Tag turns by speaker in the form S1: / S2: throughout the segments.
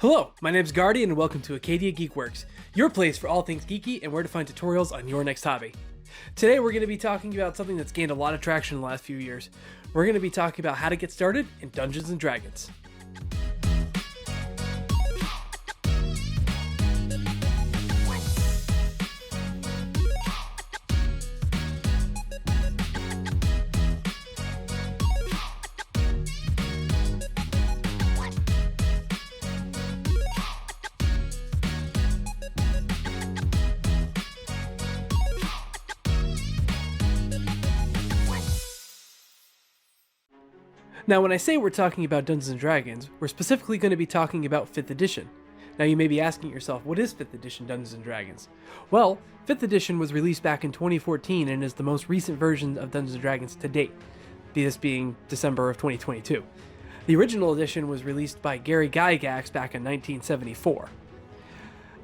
S1: Hello, my name's Guardian and welcome to Acadia Geek-Works, your place for all things geeky and where to find tutorials on your next hobby. Today we're going to be talking about something that's gained a lot of traction in the last few years. We're going to be talking about how to get started in Dungeons & Dragons. Now, when I say we're talking about Dungeons & Dragons, we're specifically going to be talking about 5th edition. Now, you may be asking yourself, what is 5th edition Dungeons & Dragons? Well, 5th edition was released back in 2014 and is the most recent version of Dungeons & Dragons to date, this being December of 2022. The original edition was released by Gary Gygax back in 1974.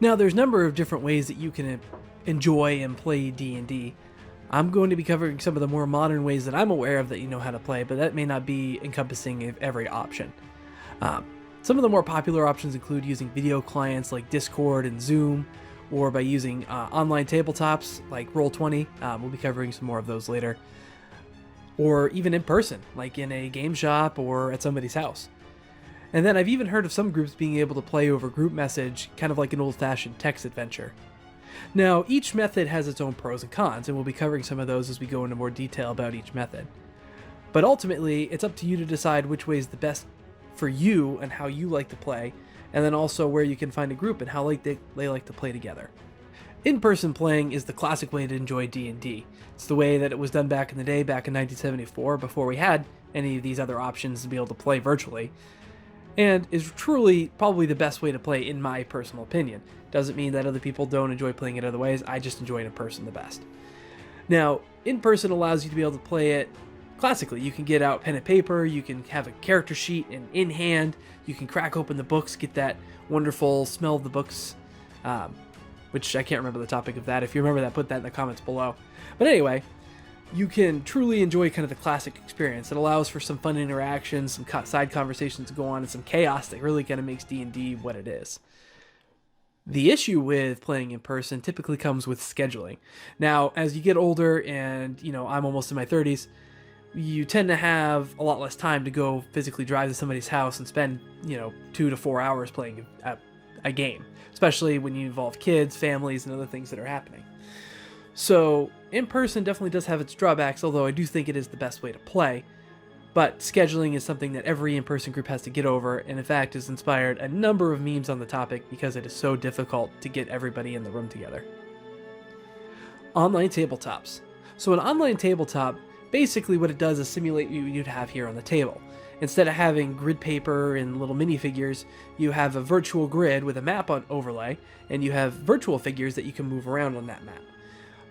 S1: Now, there's a number of different ways that you can enjoy and play D&D. I'm going to be covering some of the more modern ways that I'm aware of that you know how to play, but that may not be encompassing of every option. Some of the more popular options include using video clients like Discord and Zoom, or by using online tabletops like Roll20. We'll be covering some more of those later. Or even in person, like in a game shop or at somebody's house. And then I've even heard of some groups being able to play over group message, kind of like an old-fashioned text adventure. Now, each method has its own pros and cons, and we'll be covering some of those as we go into more detail about each method. But ultimately, it's up to you to decide which way is the best for you and how you like to play, and then also where you can find a group and how they like to play together. In-person playing is the classic way to enjoy D&D. It's the way that it was done back in the day, back in 1974, before we had any of these other options to be able to play virtually, and is truly probably the best way to play in my personal opinion. Doesn't mean that other people don't enjoy playing it other ways, I just enjoy it in person the best. Now, in-person allows you to be able to play it classically. You can get out pen and paper, you can have a character sheet and in hand, you can crack open the books, get that wonderful smell of the books, which I can't remember the topic of that. If you remember that, put that in the comments below. But anyway, you can truly enjoy kind of the classic experience. It allows for some fun interactions, some side conversations to go on, and some chaos that really kind of makes D&D what it is. The issue with playing in person typically comes with scheduling. Now, as you get older, and I'm almost in my 30s, you tend to have a lot less time to go physically drive to somebody's house and spend 2 to 4 hours playing a game, especially when you involve kids, families, and other things that are happening. So in-person definitely does have its drawbacks, although I do think it is the best way to play. But scheduling is something that every in-person group has to get over, and in fact has inspired a number of memes on the topic because it is so difficult to get everybody in the room together. Online tabletops. So an online tabletop, basically what it does is simulate what you'd have here on the table. Instead of having grid paper and little minifigures, you have a virtual grid with a map on overlay, and you have virtual figures that you can move around on that map.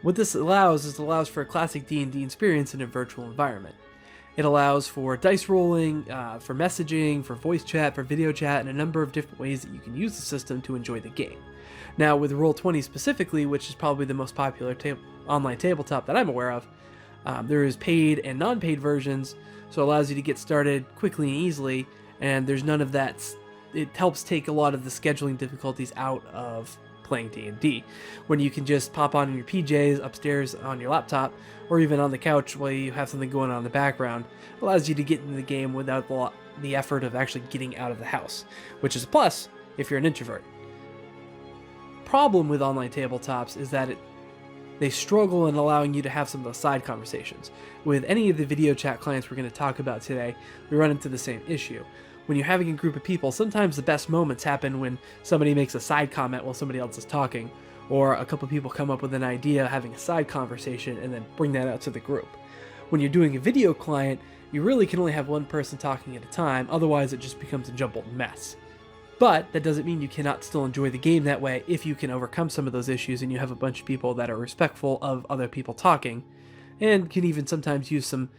S1: What this allows is it allows for a classic D&D experience in a virtual environment. It allows for dice rolling, for messaging, for voice chat, for video chat, and a number of different ways that you can use the system to enjoy the game. Now, with Roll20 specifically, which is probably the most popular online tabletop that I'm aware of, there is paid and non-paid versions, so it allows you to get started quickly and easily, and there's none of that. It helps take a lot of the scheduling difficulties out of playing D&D, when you can just pop on in your PJs upstairs on your laptop, or even on the couch while you have something going on in the background. It allows you to get into the game without the effort of actually getting out of the house, which is a plus if you're an introvert. Problem with online tabletops is that they struggle in allowing you to have some of those side conversations. With any of the video chat clients we're going to talk about today, we run into the same issue. When you're having a group of people, sometimes the best moments happen when somebody makes a side comment while somebody else is talking, or a couple people come up with an idea, having a side conversation, and then bring that out to the group. When you're doing a video client, you really can only have one person talking at a time, otherwise it just becomes a jumbled mess. But that doesn't mean you cannot still enjoy the game that way if you can overcome some of those issues and you have a bunch of people that are respectful of other people talking, and can even sometimes use some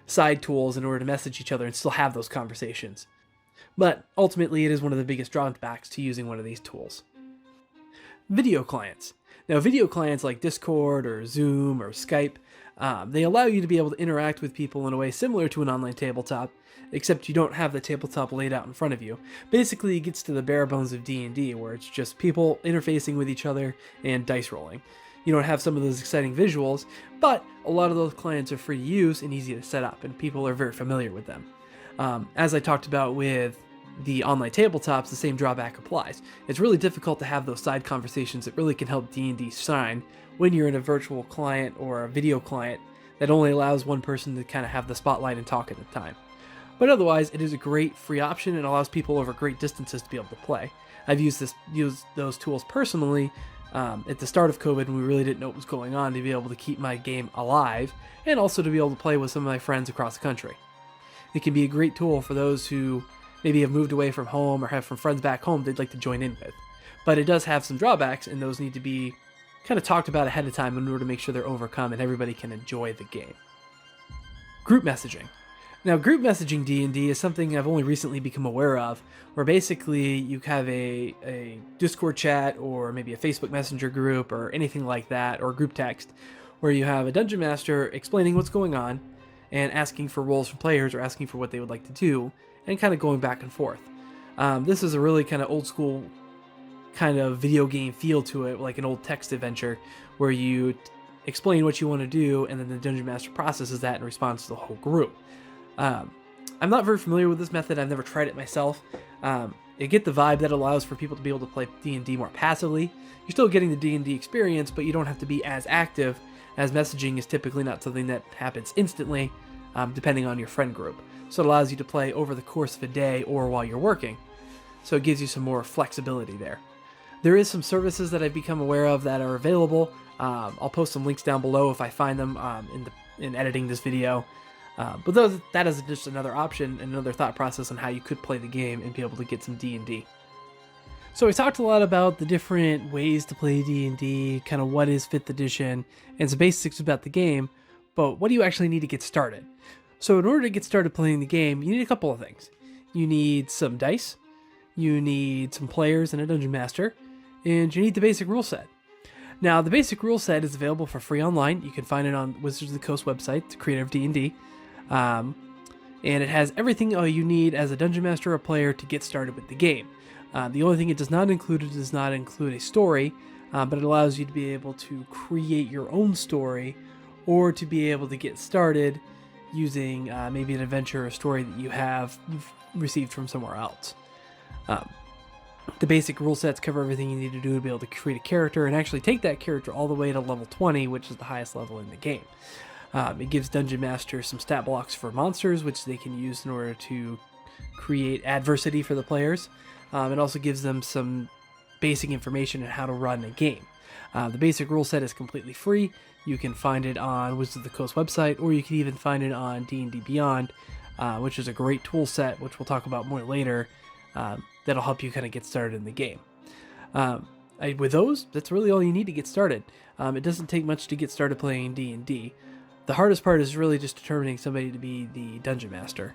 S1: side tools in order to message each other and still have those conversations. But ultimately, it is one of the biggest drawbacks to using one of these tools. Video clients. Now, video clients like Discord or Zoom or Skype They allow you to be able to interact with people in a way similar to an online tabletop, except you don't have the tabletop laid out in front of you. Basically, it gets to the bare bones of D&D, where it's just people interfacing with each other and dice rolling. You don't have some of those exciting visuals, but a lot of those clients are free to use and easy to set up, and people are very familiar with them. As I talked about with the online tabletops, the same drawback applies. It's really difficult to have those side conversations that really can help D&D shine when you're in a virtual client or a video client that only allows one person to kind of have the spotlight and talk at a time. But otherwise, it is a great free option and allows people over great distances to be able to play. I've used those tools personally at the start of COVID when we really didn't know what was going on, to be able to keep my game alive and also to be able to play with some of my friends across the country. It can be a great tool for those who maybe have moved away from home or have from friends back home they'd like to join in with. But it does have some drawbacks, and those need to be kind of talked about ahead of time in order to make sure they're overcome and everybody can enjoy the game. Group messaging. Now, group messaging D&D is something I've only recently become aware of, where basically you have a Discord chat or maybe a Facebook Messenger group or anything like that, or group text, where you have a dungeon master explaining what's going on and asking for roles from players or asking for what they would like to do, and kind of going back and forth. This is a really kind of old school kind of video game feel to it, like an old text adventure where you explain what you want to do and then the dungeon master processes that in response to the whole group. I'm not very familiar with this method. I've never tried it myself. I get the vibe that allows for people to be able to play D&D more passively. You're still getting the D&D experience, but you don't have to be as active, as messaging is typically not something that happens instantly, depending on your friend group. So it allows you to play over the course of a day or while you're working. So it gives you some more flexibility there. There is some services that I've become aware of that are available. I'll post some links down below if I find them in editing this video. But that is just another option and another thought process on how you could play the game and be able to get some D&D. So we talked a lot about the different ways to play D&D, kind of what is 5th edition, and some basics about the game, but what do you actually need to get started? So in order to get started playing the game, you need a couple of things. You need some dice, you need some players and a dungeon master, and you need the basic rule set. Now, the basic rule set is available for free online. You can find it on Wizards of the Coast website, the creator of D&D. And it has everything you need as a dungeon master or player to get started with the game. The only thing it does not include a story, but it allows you to be able to create your own story or to be able to get started using maybe an adventure or story that you've received from somewhere else. The basic rule sets cover everything you need to do to be able to create a character and actually take that character all the way to level 20, which is the highest level in the game. It gives Dungeon Masters some stat blocks for monsters, which they can use in order to create adversity for the players. It also gives them some basic information on how to run a game. The basic rule set is completely free. You can find it on Wizards of the Coast website, or you can even find it on D&D Beyond, which is a great tool set, which we'll talk about more later, that'll help you kind of get started in the game. With those, that's really all you need to get started. It doesn't take much to get started playing D&D. The hardest part is really just determining somebody to be the dungeon master.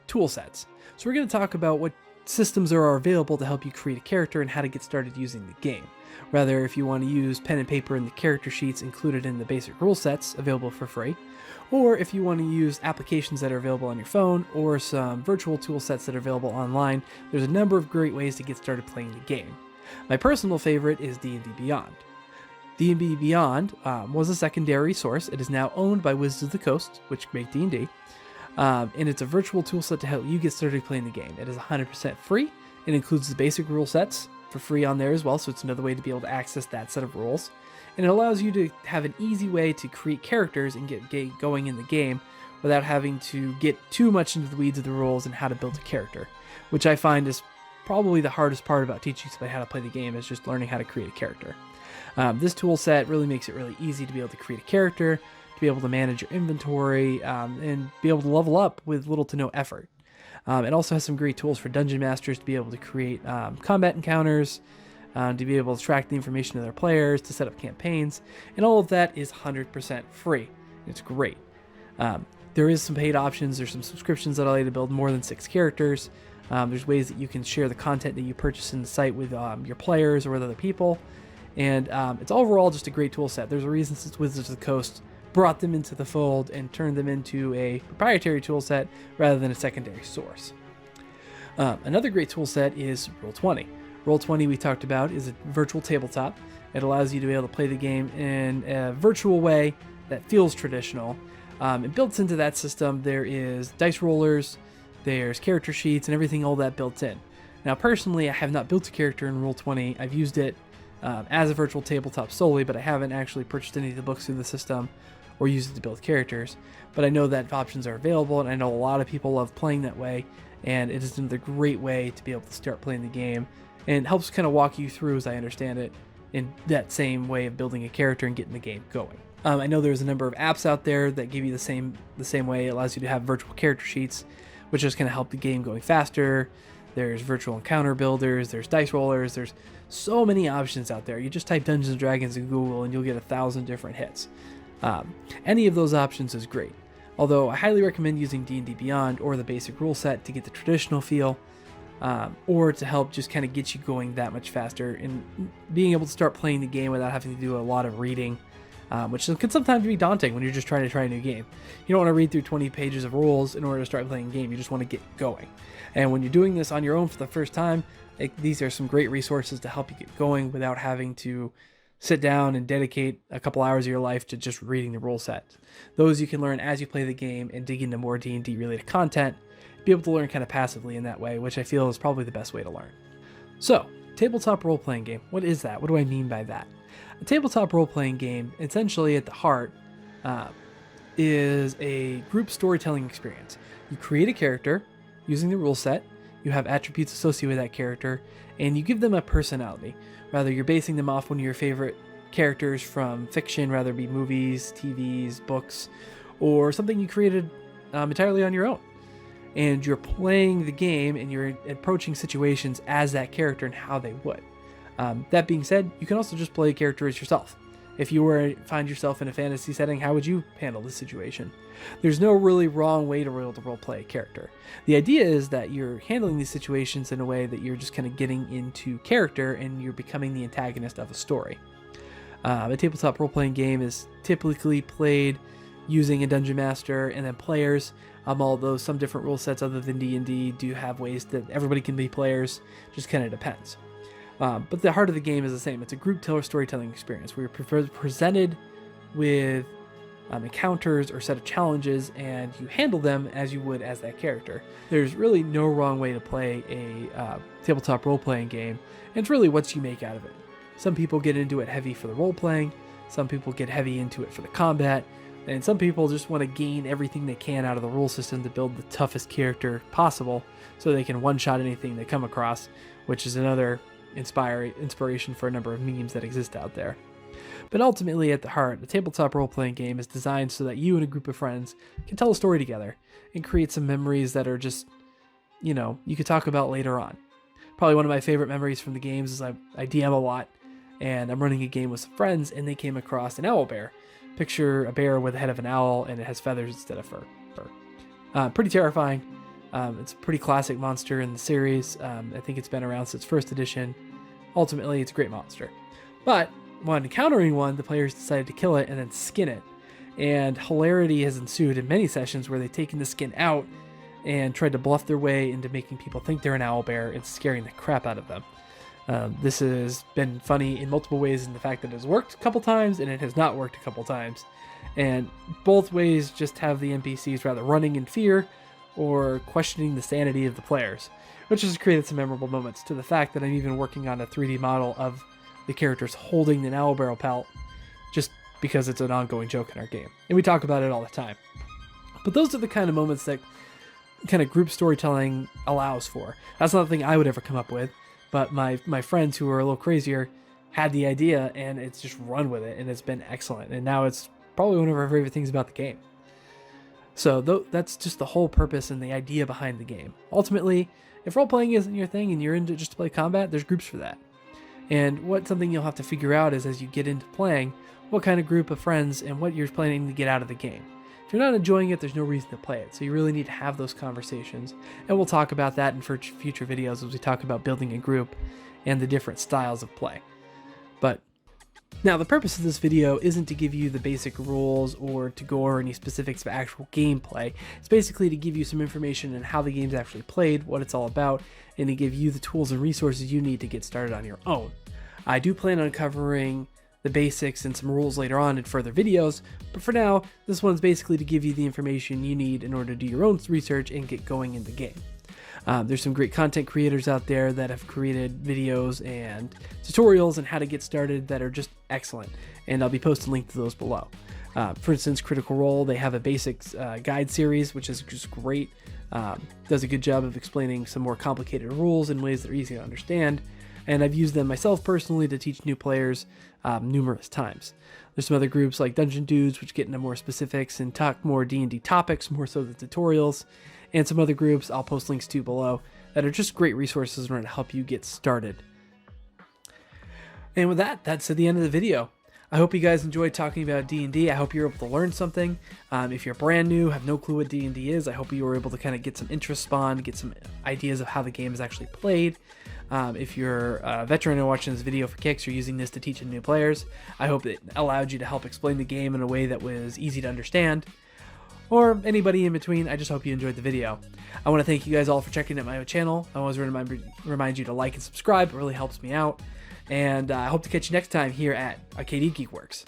S1: Tool sets. So we're going to talk about what systems are available to help you create a character and how to get started using the game. Rather, if you want to use pen and paper and the character sheets included in the basic rule sets available for free, or if you want to use applications that are available on your phone or some virtual tool sets that are available online, there's a number of great ways to get started playing the game. My personal favorite is D&D Beyond. D&D Beyond was a secondary source. It is now owned by Wizards of the Coast, which make D&D, and it's a virtual tool set to help you get started playing the game. It is 100% free. It includes the basic rule sets for free on there as well, so it's another way to be able to access that set of rules. And it allows you to have an easy way to create characters and get going in the game without having to get too much into the weeds of the rules and how to build a character, which I find is probably the hardest part about teaching somebody how to play the game, is just learning how to create a character. This tool set really makes it really easy to be able to create a character, to be able to manage your inventory, and be able to level up with little to no effort. It also has some great tools for dungeon masters to be able to create combat encounters, to be able to track the information of their players, to set up campaigns, and all of that is 100% free. It's great. There is some paid options. There's some subscriptions that allow you to build more than 6 characters. There's ways that you can share the content that you purchase in the site with your players or with other people. And it's overall just a great tool set. There's a reason since Wizards of the Coast brought them into the fold and turned them into a proprietary tool set rather than a secondary source. Another great tool set is Roll20. Roll20, we talked about, is a virtual tabletop. It allows you to be able to play the game in a virtual way that feels traditional. And built into that system, there is dice rollers, there's character sheets, and everything all that built in. Now, personally, I have not built a character in Roll20. I've used it as a virtual tabletop solely, but I haven't actually purchased any of the books through the system or used it to build characters. But I know that options are available, and I know a lot of people love playing that way, and it is another great way to be able to start playing the game, and it helps kind of walk you through, as I understand it, in that same way of building a character and getting the game going. I know there's a number of apps out there that give you the same way. It allows you to have virtual character sheets, which is going to help the game going faster. There's virtual encounter builders, there's dice rollers, there's so many options out there. You just type Dungeons & Dragons in Google and you'll get 1,000 different hits. Any of those options is great. Although I highly recommend using D&D Beyond or the basic rule set to get the traditional feel, or to help just kind of get you going that much faster and being able to start playing the game without having to do a lot of reading, which can sometimes be daunting when you're just trying to try a new game. You don't want to read through 20 pages of rules in order to start playing a game. You just want to get going. And when you're doing this on your own for the first time, these are some great resources to help you get going without having to sit down and dedicate a couple hours of your life to just reading the rule set. Those you can learn as you play the game and dig into more D&D related content, be able to learn kind of passively in that way, which I feel is probably the best way to learn. So, tabletop role-playing game. What is that? What do I mean by that? A tabletop role-playing game, essentially at the heart, is a group storytelling experience. You create a character using the rule set, you have attributes associated with that character, and you give them a personality. Rather, you're basing them off one of your favorite characters from fiction, rather it be movies, TVs, books, or something you created entirely on your own. And you're playing the game and you're approaching situations as that character and how they would. That being said, you can also just play a character as yourself. If you were to find yourself in a fantasy setting, how would you handle this situation? There's no really wrong way to role play a character. The idea is that you're handling these situations in a way that you're just kind of getting into character and you're becoming the antagonist of a story. A tabletop role-playing game is typically played using a dungeon master and then players, although some different rule sets other than D&D do have ways that everybody can be players, just kind of depends. But the heart of the game is the same. It's a group storytelling experience where you're presented with encounters or set of challenges and you handle them as you would as that character. There's really no wrong way to play a tabletop role-playing game, and it's really what you make out of it. Some people get into it heavy for the role-playing, some people get heavy into it for the combat, and some people just want to gain everything they can out of the rule system to build the toughest character possible so they can one-shot anything they come across, which is another inspiration for a number of memes that exist out there. But ultimately, at the heart, the tabletop role-playing game is designed so that you and a group of friends can tell a story together and create some memories that are just, you could talk about later on. Probably one of my favorite memories from the games is I DM a lot, and I'm running a game with some friends, and they came across an owl bear. Picture a bear with the head of an owl, and it has feathers instead of fur. Pretty terrifying. It's a pretty classic monster in the series. I think it's been around since first edition. Ultimately, it's a great monster. But when encountering one, the players decided to kill it and then skin it. And hilarity has ensued in many sessions where they've taken the skin out and tried to bluff their way into making people think they're an owl bear and scaring the crap out of them. This has been funny in multiple ways in the fact that it has worked a couple times and it has not worked a couple times. And both ways just have the NPCs rather running in fear or questioning the sanity of the players, which has created some memorable moments, to the fact that I'm even working on a 3D model of the characters holding an owl barrel pelt just because it's an ongoing joke in our game. And we talk about it all the time. But those are the kind of moments that kind of group storytelling allows for. That's not something I would ever come up with, but my friends who are a little crazier had the idea and it's just run with it and it's been excellent. And now it's probably one of our favorite things about the game. So that's just the whole purpose and the idea behind the game. Ultimately, if role-playing isn't your thing and you're into just to play combat, there's groups for that. And something you'll have to figure out is as you get into playing, what kind of group of friends and what you're planning to get out of the game. If you're not enjoying it, there's no reason to play it. So you really need to have those conversations. And we'll talk about that in future videos as we talk about building a group and the different styles of play. But Now, the purpose of this video isn't to give you the basic rules or to go over any specifics of actual gameplay. It's basically to give you some information on how the game's actually played, what it's all about, and to give you the tools and resources you need to get started on your own. I do plan on covering the basics and some rules later on in further videos, but for now, this one's basically to give you the information you need in order to do your own research and get going in the game. There's some great content creators out there that have created videos and tutorials on how to get started that are just excellent, and I'll be posting links to those below. For instance, Critical Role, they have a basics guide series, which is just great. Does a good job of explaining some more complicated rules in ways that are easy to understand, and I've used them myself personally to teach new players numerous times. There's some other groups like Dungeon Dudes, which get into more specifics and talk more D&D topics, more so the tutorials, and some other groups I'll post links to below that are just great resources in order to help you get started. And with that, that's at the end of the video. I hope you guys enjoyed talking about D&D. I hope you're able to learn something. If you're brand new, have no clue what D&D is, I hope you were able to kind of get some interest spawned, get some ideas of how the game is actually played. If you're a veteran and watching this video for kicks or using this to teach new players, I hope it allowed you to help explain the game in a way that was easy to understand. Or anybody in between, I just hope you enjoyed the video. I want to thank you guys all for checking out my channel. I always remind you to like and subscribe. It really helps me out. And I hope to catch you next time here at Acadia Geek-Works.